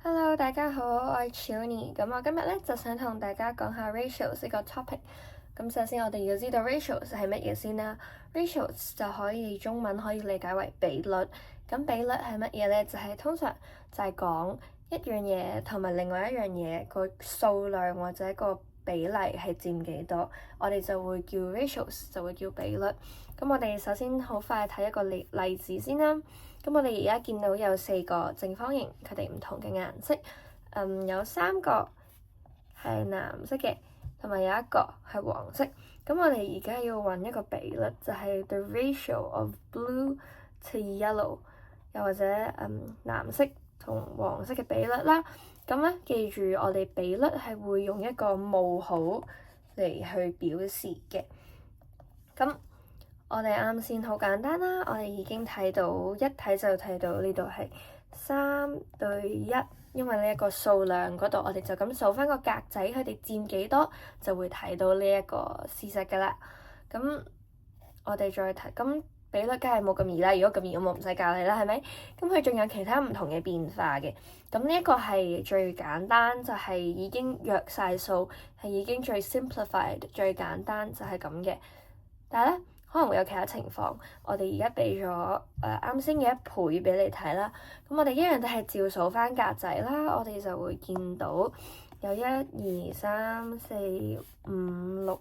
Hello，大家好，我係 Chiony。咁我今日咧就想同大家講下 ratios 呢個 topic。咁首先我哋要知道 ratios 係乜嘢先啦。ratios 就可以中文可以理解為比率。咁比率係乜嘢咧？就係通常就係講一樣嘢同埋另外一樣嘢個數量或者個比例係佔幾多，我哋就會叫 ratios，就會叫比率。咁我哋首先好快睇一個例子先啦。咁我哋而家見到有4個正方形，佢哋唔同嘅顏色，有3個係藍色嘅，同埋有1個係黃色。咁我哋而家要揾一個比率，就係 the ratio of blue to yellow， 又或者藍色同黃色嘅比率啦。咁咧，記住我哋比率係會用一個冒號嚟去表示嘅。咁我哋啱先好簡單啦，我哋已經睇到一睇就睇到呢度係3:1，因為呢一個數量嗰度我哋就咁數翻個格仔，佢哋佔幾多就會睇到呢一個事實㗎啦。咁我哋再睇，咁比率梗係冇咁易啦。如果咁易，我唔使教你啦，係咪？咁佢仲有其他唔同嘅變化嘅。咁呢一個係最簡單，就係已經約晒數，係已經最 simplified 最簡單就係咁嘅。但係咧，可能會有其他情況，我哋而家俾咗啱先嘅1倍俾你睇啦。咁我哋一樣都係照數翻格仔啦，我哋就會見到有1、2、3、4、5、6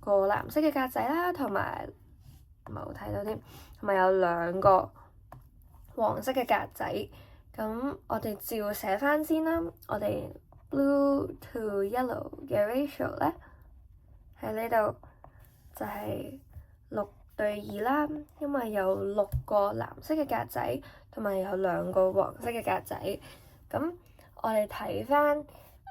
個藍色嘅格仔啦，同埋冇睇到添，同埋有2個黃色嘅格仔。咁我哋照寫翻先啦。我哋 blue to yellow 嘅 ratio 咧喺呢度就係6:2啦，因為有6個藍色嘅格仔，同埋有2個黃色嘅格仔。咁我哋睇翻呢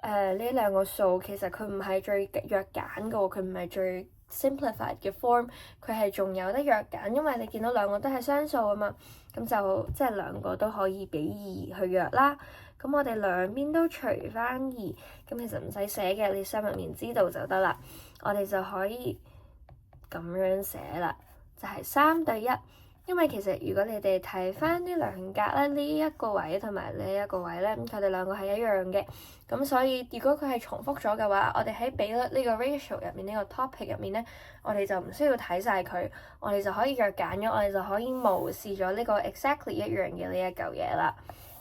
2個數，其實佢唔係最約揀嘅喎，佢唔係最 simplified 嘅 form，佢係仲有得約揀，因為你見到2個都係雙數啊嘛，咁就即係2個都可以俾2去約啦。咁我哋兩邊都除翻2，咁其實唔使寫嘅，你心入面知道就得啦。我哋就可以咁樣寫啦，就係3:1。因為其實如果你哋睇翻呢2格咧，呢一個位同埋呢一個位咧，佢哋2個係一樣嘅。咁所以如果佢係重複咗嘅話，我哋喺比率呢個 ratio 入面，呢個 topic 入面咧，我哋就唔需要睇晒佢，我哋就可以約揀咗，我哋就可以無視咗呢個 exactly 一樣嘅呢一嚿嘢啦。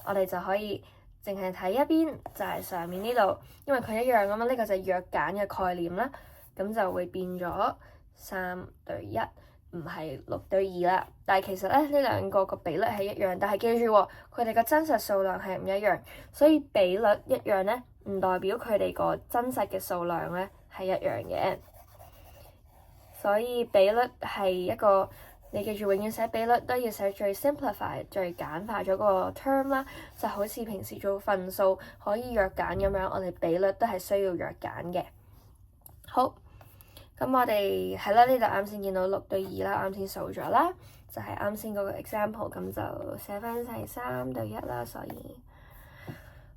我哋就可以淨係睇一邊，就係上面呢度，因為佢一樣咁嘛，呢個就係約揀嘅概念啦。咁就會變咗3:1，唔係6:2啦。但係其實咧，呢2個個比率係一樣，但係記住喎，佢哋個真實數量係唔一樣，所以比率一樣咧，唔代表佢哋個真實嘅數量咧係一樣嘅。所以比率係一個，你記住永遠寫比率都要寫最 simplify 最簡化咗嗰個 term 啦，就好似平時做分數可以約揀咁樣，我哋比率都係需要約揀嘅。好。咁我哋係啦，呢度啱先見到6:2啦，啱先數咗啦，就係啱先嗰個 example，咁就寫翻係3:1啦。所以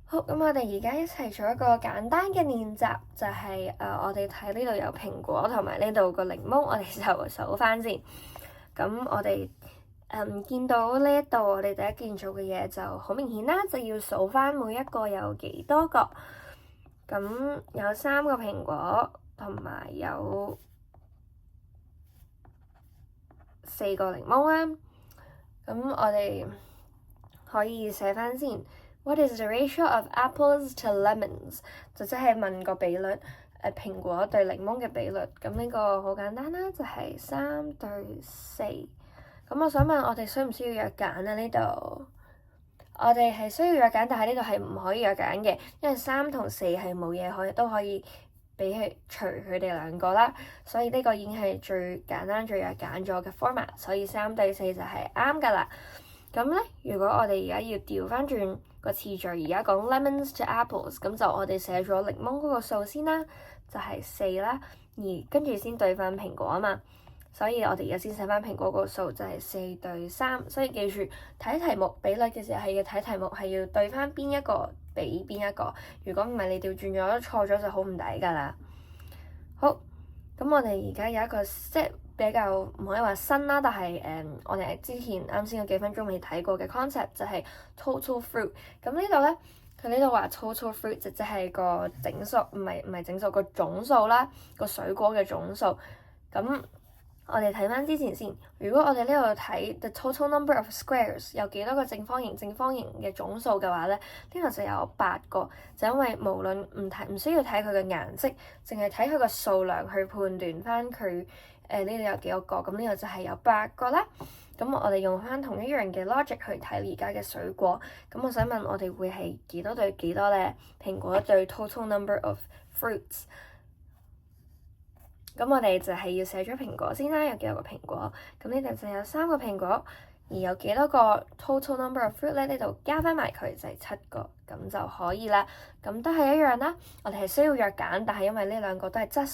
好，咁我哋而家一齊做一個簡單嘅練習，就係我哋睇呢度有蘋果同埋呢度個檸檬，我哋就數翻先。咁我哋見到呢一度，我哋第一件做嘅嘢就好明顯啦，就要數翻每一個有幾多個。咁有3個蘋果。同埋有4個檸檬啦，咁我哋可以寫翻先。What is the ratio of apples to lemons？ 就即係問個比率，蘋果對檸檬嘅比率。咁呢個好簡單啦，就係3:4。咁我想問我哋需唔需要約揀啊？呢度我哋係需要約揀，但係呢度係唔可以約揀嘅，因為3同4係冇嘢都可以俾佢除佢哋2個啦，所以呢個已經係最簡單最約揀咗嘅 format， 所以3:4就係啱㗎啦。咁咧，如果我哋而家要調翻轉個次序，而家講 lemons to apples， 咁就我哋寫咗檸檬嗰個數先啦，就係4啦，而跟住先對翻蘋果啊嘛，所以我哋而家先寫翻蘋果個數就係4:3，所以記住睇題目比率嘅時候係要睇題目係要對翻邊一個俾邊一個，如果唔係你調轉咗錯咗就好唔抵㗎啦。好，咁我哋而家有一個即係比較唔可以話新啦，但係我哋之前啱先嗰幾分鐘未睇過嘅 concept 就係 total fruit。咁呢度咧，佢呢度話 total fruit 就即係個整數，唔係整數，個總數啦，個水果嘅總數。咁我哋睇翻之前先，如果我哋呢度睇 the total number of squares 有幾多個正方形嘅總數嘅話咧，呢度就有8個，就因為無論唔需要睇佢嘅顏色，淨係睇佢個數量去判斷翻佢呢度有幾多個，咁呢度就係有8個啦。咁我哋用翻同一樣嘅 logic 去睇而家嘅水果，咁我想問我哋會係幾多對幾多咧？蘋果對 total number of fruits。咁我哋就係要寫咗蘋果先啦，有幾多個蘋果？咁呢度就有3個蘋果，而有幾多個 total number of fruit 咧？呢度加翻埋佢就係7個，咁就可以啦。咁都係一樣啦。我哋係需要約揀，但係因為呢兩個都係質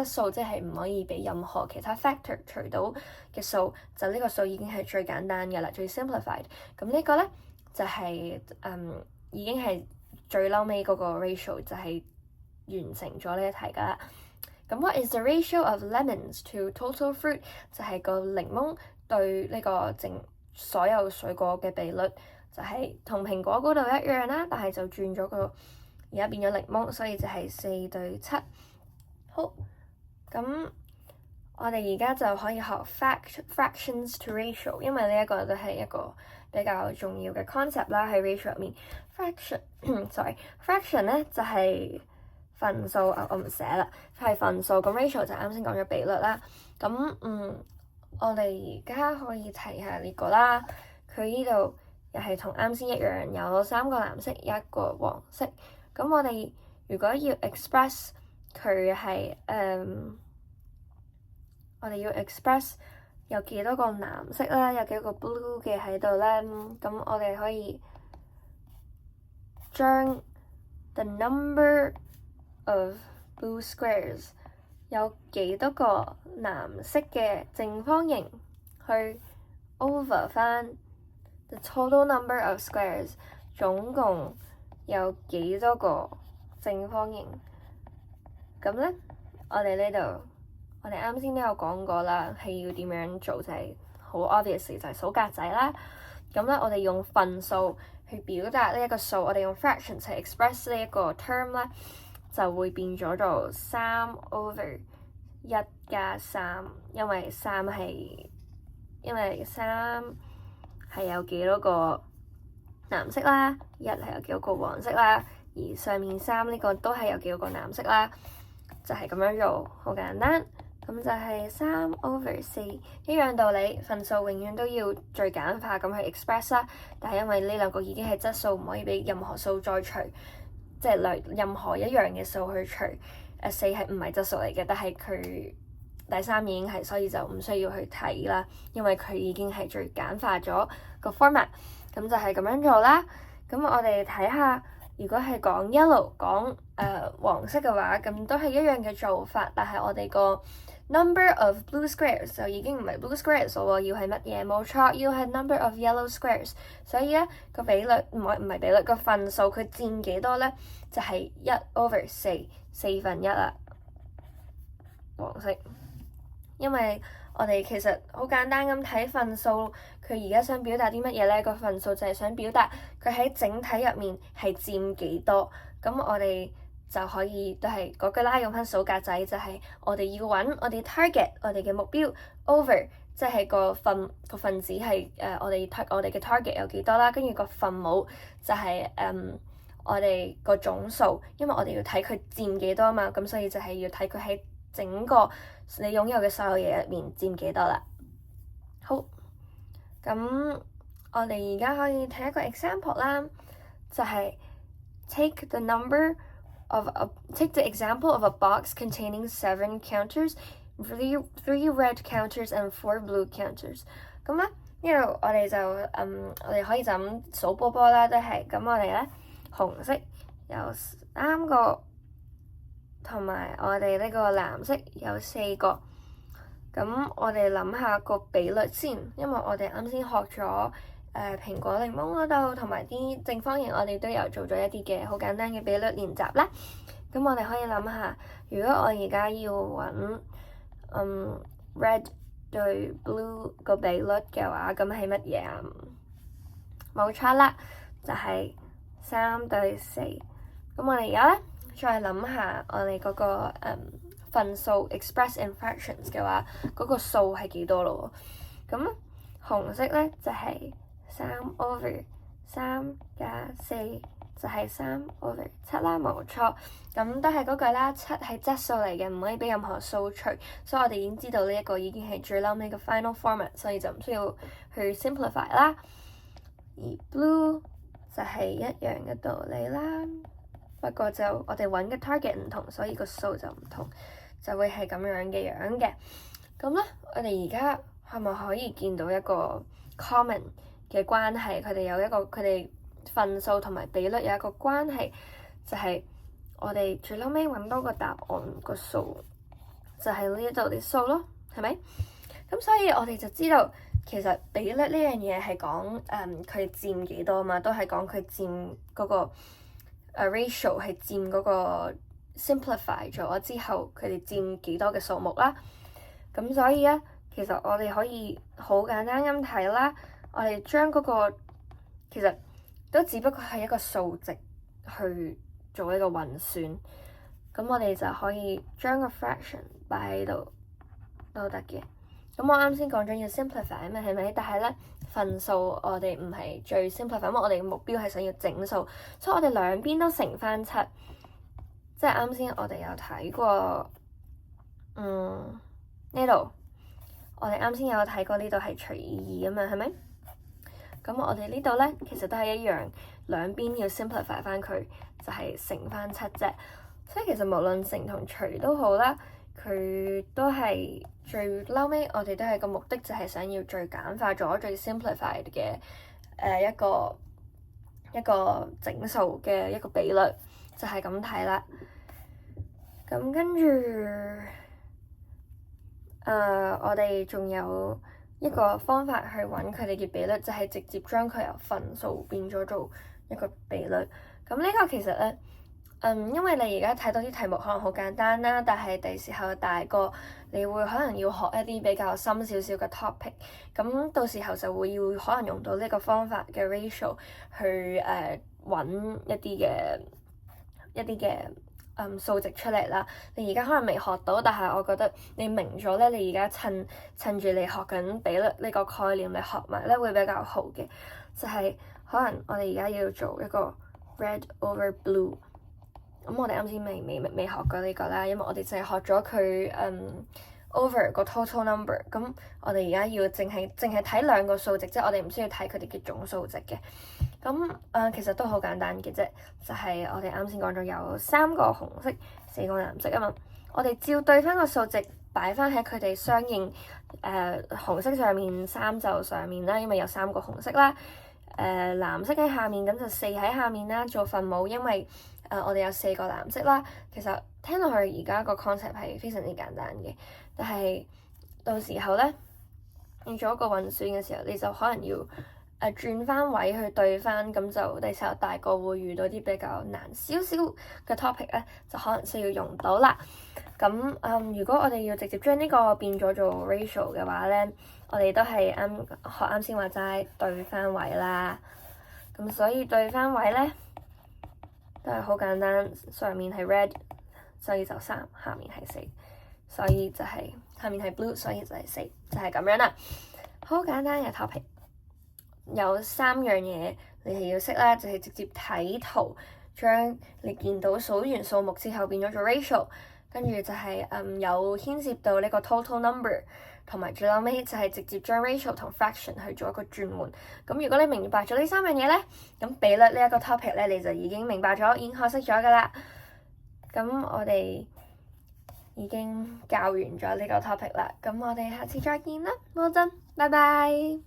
數即係唔可以俾任何其他 factor 除到嘅數，就呢個數已經係最簡單嘅啦，最 simplified。咁呢個咧就係、已經係最嬲尾嗰個 ratio 就係完成咗呢一題噶啦。咁 what is the ratio of lemons to total fruit？ 就係個檸檬對呢個所有水果嘅比率，就係同蘋果嗰度一樣啦，但係就轉咗而家變咗檸檬，所以就係4對7。好，咁我哋而家就可以學 fractions to ratio， 因為呢一個都係一個比較重要嘅 concept 啦，喺 ratio 入面。fraction 咧就係分數啊，我唔寫啦，係分數。咁 ratio 就啱先講咗比率啦。咁我哋而家可以睇下呢個啦。佢呢度又係同啱先一樣，有3個藍色，1個黃色。咁我哋如果要 express 佢係我哋要 express 有幾多個藍色啦，有幾個 blue 嘅喺度咧。咁我哋可以將 the number of blue squares 有幾多個藍色嘅正方形去 over 翻 the total number of squares 總共有幾多個正方形。咁咧，我哋啱先都有講過啦，係要點樣做，就係好 obvious 就係數格仔啦。咁咧，我哋用分數去表達呢一個數，我哋用 fraction 去 express 呢一個 term 咧，就會變咗做3 over 1加3，因為3係有幾多個藍色啦，1係有幾多個黃色啦，而上面3呢個都係有幾多個藍色啦，就係咁樣做，好簡單。咁就係3 over 4，一樣道理，分數永遠都要最簡化咁去 express 啦。但係因為呢兩個已經係質數，唔可以俾任何數再除，即係任何一樣嘅數去除。4係唔係質數嚟嘅，但係佢第3已經係，所以就唔需要去睇啦，因為佢已經係最簡化咗個 format。咁就係咁樣做啦。咁我哋睇下。如果係講 yellow 講黃色嘅話，咁都係一樣嘅做法，但係我哋個 number of blue squares 就已經唔係 blue squares 喎，要係乜嘢？冇錯，要係 number of yellow squares。所以咧個比率唔係比率，個分數佢佔幾多咧？就係1 over 4，四分一啦。黃色，因為我哋其實好簡單咁睇分數，佢而家想表達啲乜嘢咧？個分數就係想表達佢喺整體入面係佔幾多。咁我哋就可以都係嗰句啦，用翻數格仔，就係我哋要揾我哋 target 我哋嘅目標 over，即係個分子係我哋嘅 target 有幾多啦，跟住個分母就係我哋個總數，因為我哋要睇佢佔幾多嘛，咁所以就係要睇佢喺整個你擁有嘅所有嘢入面佔幾多啦。好，咁我哋而家可以睇一個 example 啦，就係 take the example of a box containing 7 counters, 3 red counters and 4 blue counters。咁咧呢度我哋就我哋可以就咁數波波啦，都係咁我哋咧紅色有3個。同埋我哋呢個藍色有4個，咁我哋諗下個比率先，因為我哋啱先學咗蘋果檸檬嗰度，同埋啲正方形，我哋都有做咗一啲嘅好簡單嘅比率練習啦。咁我哋可以諗下，如果我而家要揾red 對 blue 個比率嘅話，咁係乜嘢啊？冇錯啦，就係3對4。咁我哋而家咧再諗下我哋嗰個份數 express in fractions 嘅話，嗰個數係幾多咯？咁紅色咧就係3/3加4就係3/7啦，冇錯。咁都係嗰句啦，7係質數嚟嘅，唔可以俾任何數除，所以我哋已經知道呢一個已經係最嬲尾嘅 final format，所以就唔需要去 simplify 啦。而 blue 就係一樣嘅道理啦，不過就我哋揾嘅 target 唔同，所以個數就唔同，就會係咁樣嘅樣嘅。咁咧，我哋而家係咪可以見到一個 common 嘅關係？佢哋有一個佢哋份數同埋比率有一個關係，就係我哋最嬲尾揾到個答案個數，就係呢度啲數咯，係咪？咁所以我哋就知道其實比率呢樣嘢係講佢佔幾多嘛，都係講佢佔嗰個ratio 係佔嗰個 simplify 咗之後佢哋佔幾多嘅數目啦。咁所以咧，其實我哋可以好簡單咁睇啦，我哋將嗰個其實都只不過係一個數值去做一個運算，咁我哋就可以將個 fraction 擺喺度都得嘅。咁我啱先講咗要 simplify 啊嘛，係咪？但係咧，份數我哋唔係最 simplify，因為我哋嘅目標係想要整數，所以我哋兩邊都乘翻7。即係啱先我哋有睇過，呢度我哋啱先有睇過呢度係除以2啊嘛，係咪？咁我哋呢度咧其實都係一樣，兩邊要 simplify 翻佢，就係乘翻7啫。所以其實無論乘同除都好啦，佢都係最嬲尾，我哋都係個目的就係想要最簡化咗、最 simplified 嘅一個整數嘅一個比率，就係咁睇啦。咁跟住我哋仲有一個方法去揾佢哋嘅比率，就係直接將佢由份數變咗做一個比率。咁呢個其實咧，因為你而家睇到啲題目可能好簡單啦，但係第時候大個，你會可能要學一啲比較深少少嘅 topic，咁到時候就會要可能用到呢個方法嘅 ratio 去揾一啲嘅數值出嚟啦。你而家可能未學到，但係我覺得你明咗咧，你而家趁住你學緊比率呢個概念，你學埋咧會比較好嘅。就係可能我哋而家要做一個 red over blue，咁我哋啱先未學過呢個啦，因為我哋淨係學咗佢over 個 total number。咁我哋而家要淨係睇兩個數值，即係我哋唔需要睇佢哋嘅總數值嘅。咁其實都好簡單嘅啫，就係我哋啱先講咗有3個紅色、4個藍色啊嘛。我哋照對翻個數值擺翻喺佢哋相應紅色上面，3就上面啦，因為有3個紅色啦。藍色喺下面，咁就4喺下面啦，做分母，因為我哋有4個藍色啦。其實聽落去而家個 concept 係非常之簡單嘅，但係到時候咧要做一個運算嘅時候，你就可能要轉翻位去對翻，咁就第時候大個會遇到啲比較難少少嘅 topic 咧，就可能需要用到啦。咁如果我哋要直接將呢個變咗做 ratio 嘅話咧，我哋都係學啱先話齋對翻位啦。咁所以對翻位咧都係好簡單，上面係 red，所以就3，下面係4，所以就係下面係 blue，所以就係4，就係咁樣啦。好簡單嘅 topic。有3樣嘢你係要識啦，就係直接睇圖，將你見到數完數目之後變咗做 ratio， 跟住就係有牽涉到呢個 total number， 同埋最後尾就係直接將 ratio 同 fraction 去做一個轉換。咁如果你明白咗呢3樣嘢咧，咁比率呢一個 topic 咧你就已經明白咗，已經學識咗噶啦。咁我哋已經教完咗呢個 topic 啦，咁我哋下次再見啦，Well done，拜拜。